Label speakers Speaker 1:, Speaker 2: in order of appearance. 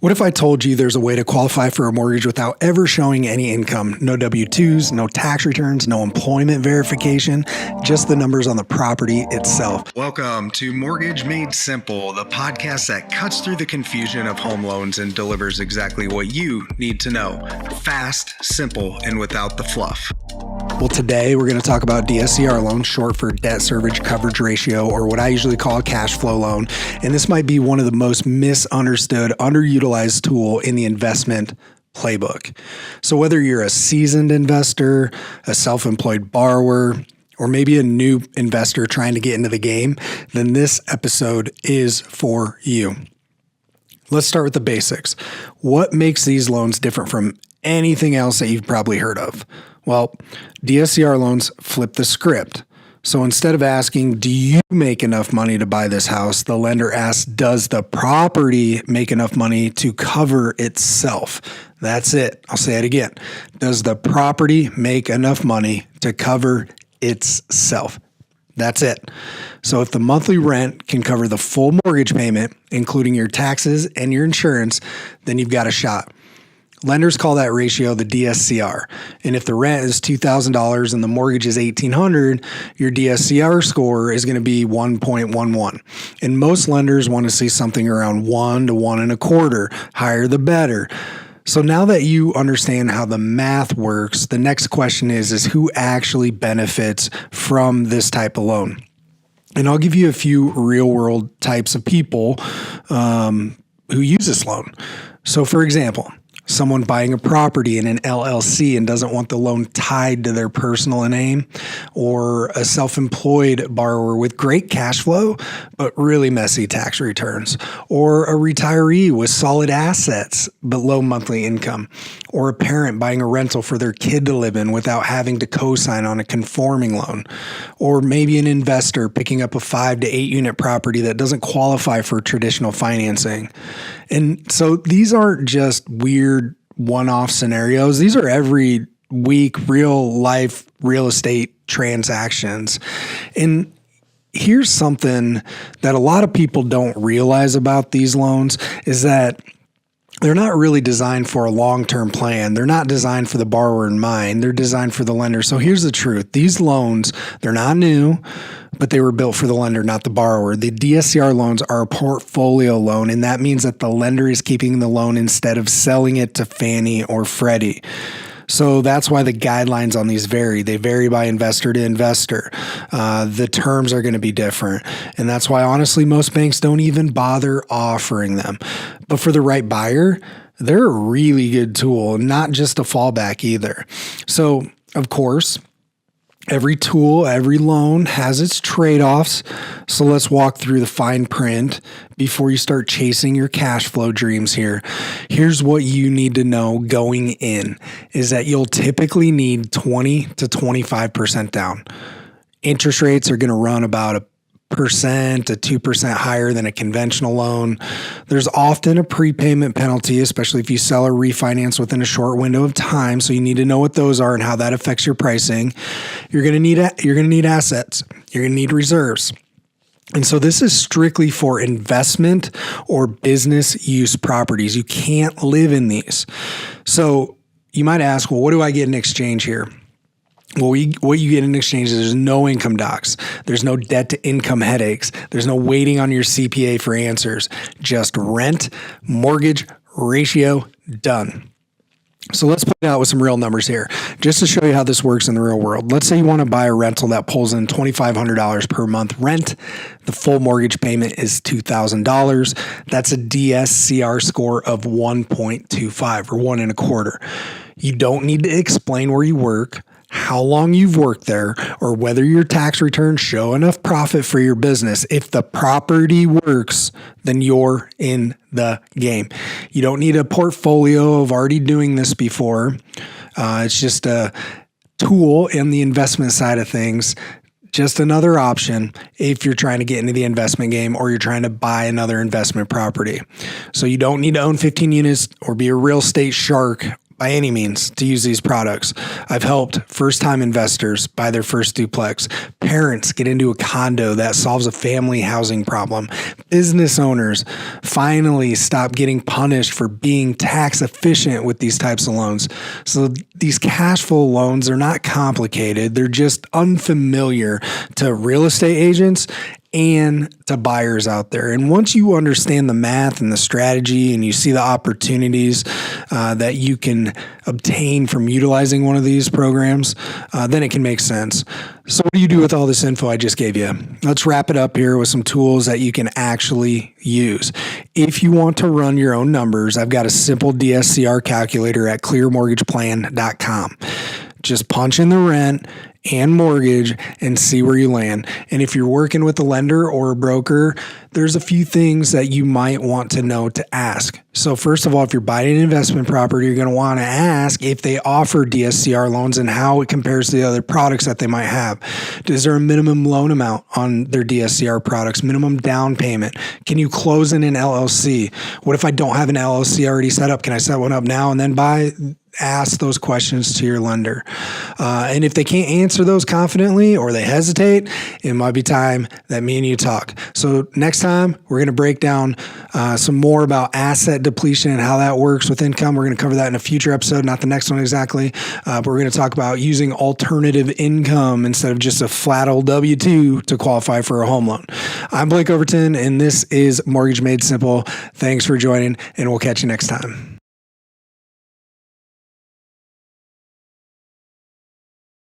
Speaker 1: What if I told you there's a way to qualify for a mortgage without ever showing any income? No W-2s, no tax returns, no employment verification, just the numbers on the property itself. Welcome to Mortgage Made Simple, the podcast that cuts through the confusion of home loans and delivers exactly what you need to know. Fast, simple, and without the fluff. Well, today we're going to talk about DSCR loans, short for debt service coverage ratio, or what I usually call a cash flow loan. And this might be one of the most misunderstood, underutilized tool in the investment playbook. So whether you're a seasoned investor, a self-employed borrower, or maybe a new investor trying to get into the game, then this episode is for you. Let's start with the basics. What makes these loans different from anything else that you've probably heard of? Well, DSCR loans flip the script. So instead of asking, do you make enough money to buy this house? The lender asks, does the property make enough money to cover itself? That's it. I'll say it again. Does the property make enough money to cover itself? That's it. So if the monthly rent can cover the full mortgage payment, including your taxes and your insurance, then you've got a shot. Lenders call that ratio the DSCR. And if the rent is $2,000 and the mortgage is $1,800, your DSCR score is going to be 1.11. And most lenders want to see something around 1 to 1.25. Higher the better. So now that you understand how the math works, the next question is who actually benefits from this type of loan? And I'll give you a few real world types of people who use this loan. So for example, someone buying a property in an LLC and doesn't want the loan tied to their personal name, or a self-employed borrower with great cash flow, but really messy tax returns, or a retiree with solid assets, but low monthly income, or a parent buying a rental for their kid to live in without having to co-sign on a conforming loan, or maybe an investor picking up a 5 to 8 unit property that doesn't qualify for traditional financing. And so these aren't just weird one-off scenarios. These are every week, real life real estate transactions. And here's something that a lot of people don't realize about these loans is that they're not really designed for a long-term plan. They're not designed for the borrower in mind. They're designed for the lender. So here's the truth. These loans, they're not new, but they were built for the lender, not the borrower. The DSCR loans are a portfolio loan, and that means that the lender is keeping the loan instead of selling it to Fannie or Freddie. So that's why the guidelines on these vary. They vary by investor to investor. The terms are going to be different. And that's why, honestly, most banks don't even bother offering them. But for the right buyer, they're a really good tool, not just a fallback either. So, of course, every tool, every loan has its trade-offs. So let's walk through the fine print before you start chasing your cash flow dreams here. Here's what you need to know going in is that you'll typically need 20 to 25% down. Interest rates are going to run about 1% to 2% higher than a conventional loan. There's often a prepayment penalty, especially if you sell or refinance within a short window of time. So you need to know what those are and how that affects your pricing. You're going to need assets. You're going to need reserves. And so this is strictly for investment or business use properties. You can't live in these. So you might ask, well, what do I get in exchange here? Well, what you get in exchange is there's no income docs. There's no debt to income headaches. There's no waiting on your CPA for answers. Just rent, mortgage, ratio, done. So let's play it out with some real numbers here, just to show you how this works in the real world. Let's say you want to buy a rental that pulls in $2,500 per month rent. The full mortgage payment is $2,000. That's a DSCR score of 1.25 or 1.25. You don't need to explain where you work, how long you've worked there, or whether your tax returns show enough profit for your business. If the property works, then you're in the game. You don't need a portfolio of already doing this before. It's just a tool in the investment side of things. Just another option if you're trying to get into the investment game or you're trying to buy another investment property. So you don't need to own 15 units or be a real estate shark by any means to use these products. I've helped first-time investors buy their first duplex, parents get into a condo that solves a family housing problem, business owners finally stop getting punished for being tax efficient with these types of loans. So these cash flow loans are not complicated. They're just unfamiliar to real estate agents and to buyers out there. And once you understand the math and the strategy and you see the opportunities that you can obtain from utilizing one of these programs, then it can make sense. So what do you do with all this info I just gave you? Let's wrap it up here with some tools that you can actually use. If you want to run your own numbers, I've got a simple DSCR calculator at clearmortgageplan.com. Just punch in the rent and mortgage and see where you land. And if you're working with a lender or a broker, there's a few things that you might want to know to ask. So first of all, if you're buying an investment property, you're going to want to ask if they offer DSCR loans and how it compares to the other products that they might have. Is there a minimum loan amount on their DSCR products? Minimum down payment? Can you close in an LLC? What if I don't have an LLC already set up? Can I set one up now and then buy? Ask those questions to your lender. And if they can't answer those confidently or they hesitate, it might be time that me and you talk. So next time, we're going to break down some more about asset depletion and how that works with income. We're going to cover that in a future episode, not the next one exactly. But we're going to talk about using alternative income instead of just a flat old W-2 to qualify for a home loan. I'm Blake Overton, and this is Mortgage Made Simple. Thanks for joining, and we'll catch you next time.